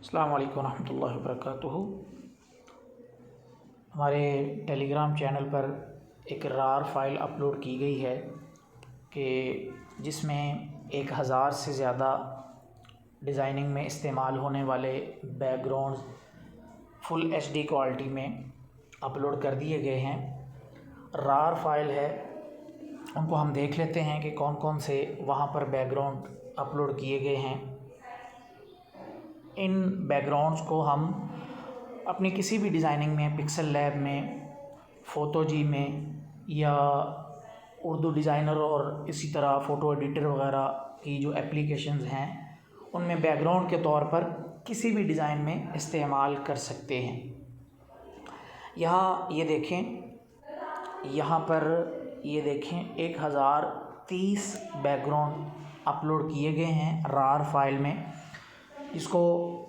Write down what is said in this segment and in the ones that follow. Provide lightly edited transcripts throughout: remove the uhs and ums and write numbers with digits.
अस्सलाम वालेकुम रहमतुल्लाहि वबरकातुहू। हमारे टेलीग्राम चैनल पर एक रार फाइल अपलोड की गई है कि जिसमें 1000 से ज़्यादा डिज़ाइनिंग में इस्तेमाल होने वाले बैकग्राउंड फुल एचडी क्वालिटी में अपलोड कर दिए गए हैं। रार फाइल है, उनको हम देख लेते हैं कि कौन कौन से वहाँ पर बैकग्राउंड अपलोड किए गए हैं। इन बैकग्राउंड्स को हम अपनी किसी भी डिज़ाइनिंग में, पिक्सल लैब में, फ़ोटोजी में या उर्दू डिज़ाइनर और इसी तरह फ़ोटो एडिटर वगैरह की जो एप्लीकेशंस हैं उनमें बैकग्राउंड के तौर पर किसी भी डिज़ाइन में इस्तेमाल कर सकते हैं। यहाँ ये देखें, यहाँ पर ये देखें 1030 बैकग्राउंड अपलोड किए गए हैं रार फाइल में। इसको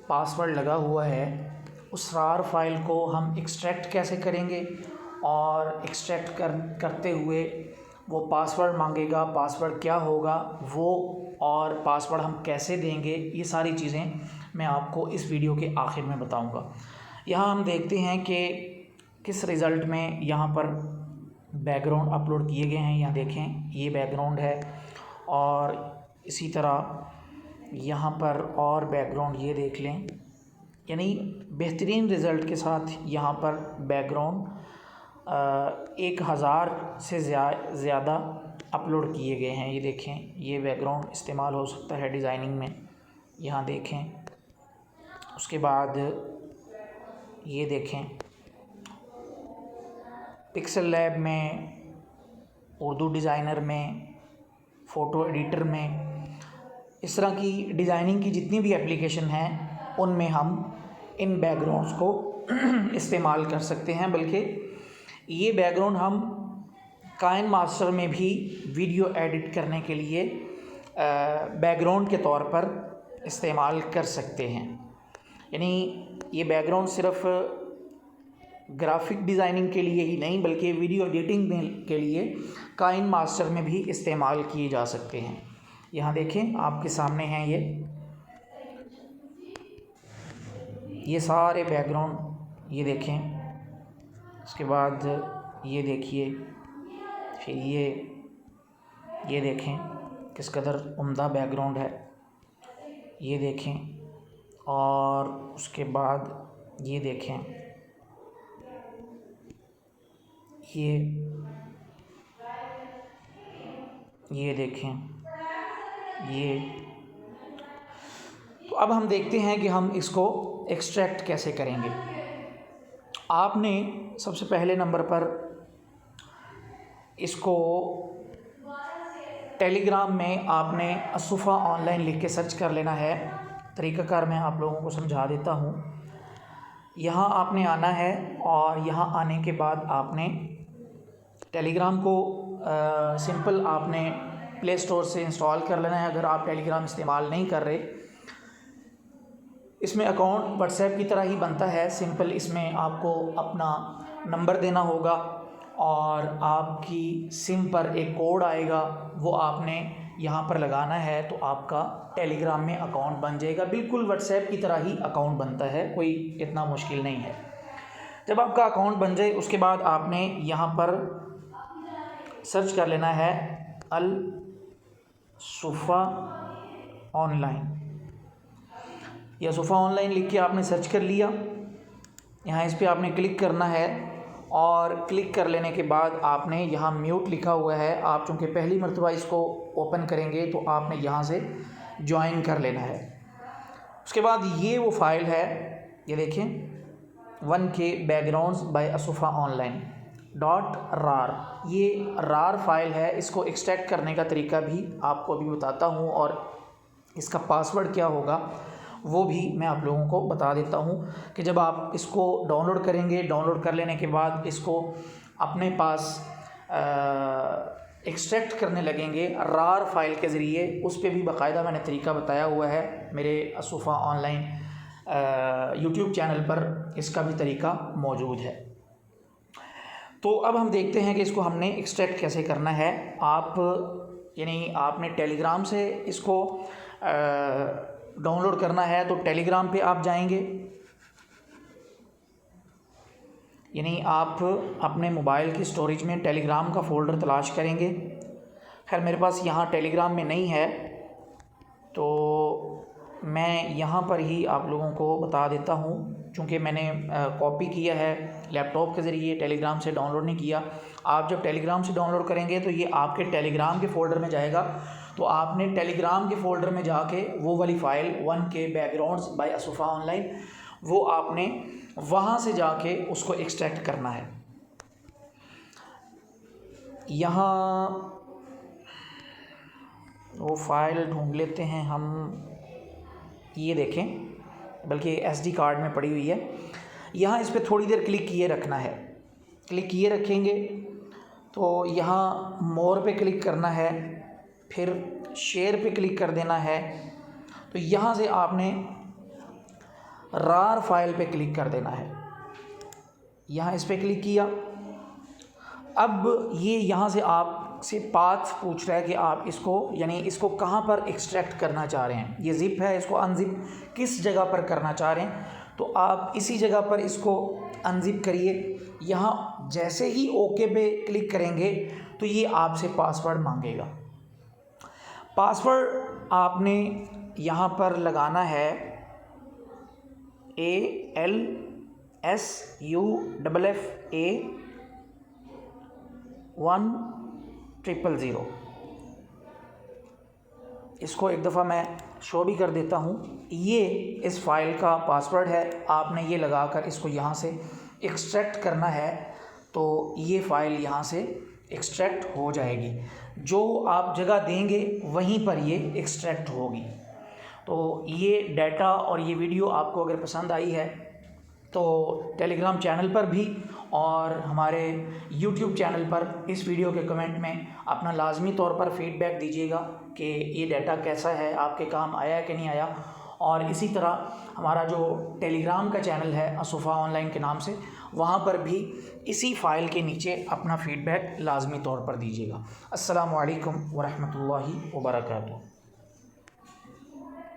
पासवर्ड लगा हुआ है। उस रार फाइल को हम एक्सट्रैक्ट कैसे करेंगे और एक्सट्रैक्ट करते हुए वो पासवर्ड मांगेगा, पासवर्ड क्या होगा वो, और पासवर्ड हम कैसे देंगे, ये सारी चीज़ें मैं आपको इस वीडियो के आखिर में बताऊंगा। यहाँ हम देखते हैं कि किस रिज़ल्ट में यहाँ पर बैकग्राउंड अपलोड किए गए हैं। यहाँ देखें, ये बैकग्राउंड है और इसी तरह यहाँ पर और बैकग्राउंड ये देख लें, यानी बेहतरीन रिज़ल्ट के साथ यहाँ पर बैकग्राउंड 1000 से ज़्यादा अपलोड किए गए हैं। ये देखें, ये बैकग्राउंड इस्तेमाल हो सकता है डिज़ाइनिंग में। यहाँ देखें, उसके बाद ये देखें पिक्सल लैब में, उर्दू डिज़ाइनर में, फ़ोटो एडिटर में, इस तरह की डिज़ाइनिंग की जितनी भी एप्लीकेशन हैं उनमें हम इन बैकग्राउंड्स को इस्तेमाल कर सकते हैं। बल्कि ये बैकग्राउंड हम काइन मास्टर में भी वीडियो एडिट करने के लिए बैकग्राउंड के तौर पर इस्तेमाल कर सकते हैं। यानी ये बैकग्राउंड सिर्फ ग्राफिक डिज़ाइनिंग के लिए ही नहीं बल्कि वीडियो एडिटिंग के लिए काइन मास्टर में भी इस्तेमाल किए जा सकते हैं। यहाँ देखें, आपके सामने हैं ये सारे बैकग्राउंड, ये देखें। उसके बाद ये देखिए, फिर ये देखें किस कदर उम्दा बैकग्राउंड है, ये देखें। और उसके बाद ये देखें, ये देखें, ये। तो अब हम देखते हैं कि हम इसको एक्सट्रैक्ट कैसे करेंगे। आपने सबसे पहले नंबर पर इसको टेलीग्राम में आपने असुफ़ा ऑनलाइन लिख के सर्च कर लेना है। तरीक़ाकार मैं आप लोगों को समझा देता हूँ। यहाँ आपने आना है और यहाँ आने के बाद आपने टेलीग्राम को सिंपल आपने प्ले स्टोर से इंस्टॉल कर लेना है। अगर आप टेलीग्राम इस्तेमाल नहीं कर रहे, इसमें अकाउंट व्हाट्सएप की तरह ही बनता है। सिंपल इसमें आपको अपना नंबर देना होगा और आपकी सिम पर एक कोड आएगा, वो आपने यहाँ पर लगाना है तो आपका टेलीग्राम में अकाउंट बन जाएगा। बिल्कुल व्हाट्सएप की तरह ही अकाउंट बनता है, कोई इतना मुश्किल नहीं है। जब आपका अकाउंट बन जाए उसके बाद आपने यहाँ पर सर्च कर लेना है अल सुफ़ा ऑनलाइन, या सुफ़ा ऑनलाइन लिख के आपने सर्च कर लिया। यहाँ इस पर आपने क्लिक करना है और क्लिक कर लेने के बाद आपने यहाँ म्यूट लिखा हुआ है। आप चूँकि पहली मरतबा इसको ओपन करेंगे तो आपने यहाँ से ज्वाइन कर लेना है। उसके बाद ये वो फाइल है, ये देखें 1K backgrounds by Asufa online .rar। ये रार फाइल है। इसको एक्सट्रैक्ट करने का तरीका भी आपको अभी बताता हूँ और इसका पासवर्ड क्या होगा वो भी मैं आप लोगों को बता देता हूँ कि जब आप इसको डाउनलोड करेंगे, डाउनलोड कर लेने के बाद इसको अपने पास एक्सट्रैक्ट करने लगेंगे रार फाइल के ज़रिए, उस पर भी बाकायदा मैंने तरीका बताया हुआ है मेरे असुफ़ा ऑनलाइन यूट्यूब चैनल पर। इसका भी तरीका मौजूद है। तो अब हम देखते हैं कि इसको हमने एक्सट्रैक्ट कैसे करना है। आप यानी आपने टेलीग्राम से इसको डाउनलोड करना है तो टेलीग्राम पे आप जाएंगे, यानी आप अपने मोबाइल की स्टोरेज में टेलीग्राम का फ़ोल्डर तलाश करेंगे। खैर मेरे पास यहाँ टेलीग्राम में नहीं है, तो मैं यहाँ पर ही आप लोगों को बता देता हूँ, चूँकि मैंने कॉपी किया है लैपटॉप के ज़रिए, टेलीग्राम से डाउनलोड नहीं किया। आप जब टेलीग्राम से डाउनलोड करेंगे तो ये आपके टेलीग्राम के फ़ोल्डर में जाएगा, तो आपने टेलीग्राम के फ़ोल्डर में जाके वो वाली file 1K backgrounds by Asufa online, वो आपने वहाँ से जाके उसको एक्सट्रैक्ट करना है। यहाँ वो फ़ाइल ढूंढ लेते हैं हम, ये देखें, बल्कि SD कार्ड में पड़ी हुई है। यहाँ इस पर थोड़ी देर क्लिक किए रखना है। क्लिक किए रखेंगे तो यहाँ मोर पे क्लिक करना है, फिर शेयर पे क्लिक कर देना है। तो यहाँ से आपने रार फाइल पे क्लिक कर देना है। यहाँ इस पर क्लिक किया। अब ये यहाँ से आपसे पाथ पूछ रहा है कि आप इसको, यानी इसको कहाँ पर एक्सट्रैक्ट करना चाह रहे हैं। ये ज़िप है, इसको अनज़िप किस जगह पर करना चाह रहे हैं, तो आप इसी जगह पर इसको अनज़िप करिए। यहाँ जैसे ही ओके पे क्लिक करेंगे तो ये आपसे पासवर्ड मांगेगा। पासवर्ड आपने यहाँ पर लगाना है ALSUFFA1000। इसको एक दफ़ा मैं शो भी कर देता हूँ। ये इस फाइल का पासवर्ड है, आपने ये लगाकर इसको यहाँ से एक्सट्रैक्ट करना है, तो ये फ़ाइल यहाँ से एक्सट्रैक्ट हो जाएगी। जो आप जगह देंगे वहीं पर ये एक्सट्रैक्ट होगी। तो ये डाटा और ये वीडियो आपको अगर पसंद आई है तो टेलीग्राम चैनल पर भी और हमारे यूट्यूब चैनल पर इस वीडियो के कमेंट में अपना लाजमी तौर पर फ़ीडबैक दीजिएगा कि ये डाटा कैसा है, आपके काम आया कि नहीं आया। और इसी तरह हमारा जो टेलीग्राम का चैनल है असुफ़ा ऑनलाइन के नाम से, वहाँ पर भी इसी फ़ाइल के नीचे अपना फ़ीडबैक लाजमी तौर पर दीजिएगा। अस्सलामु अलैकुम व रहमतुल्लाहि व बरकातुहू।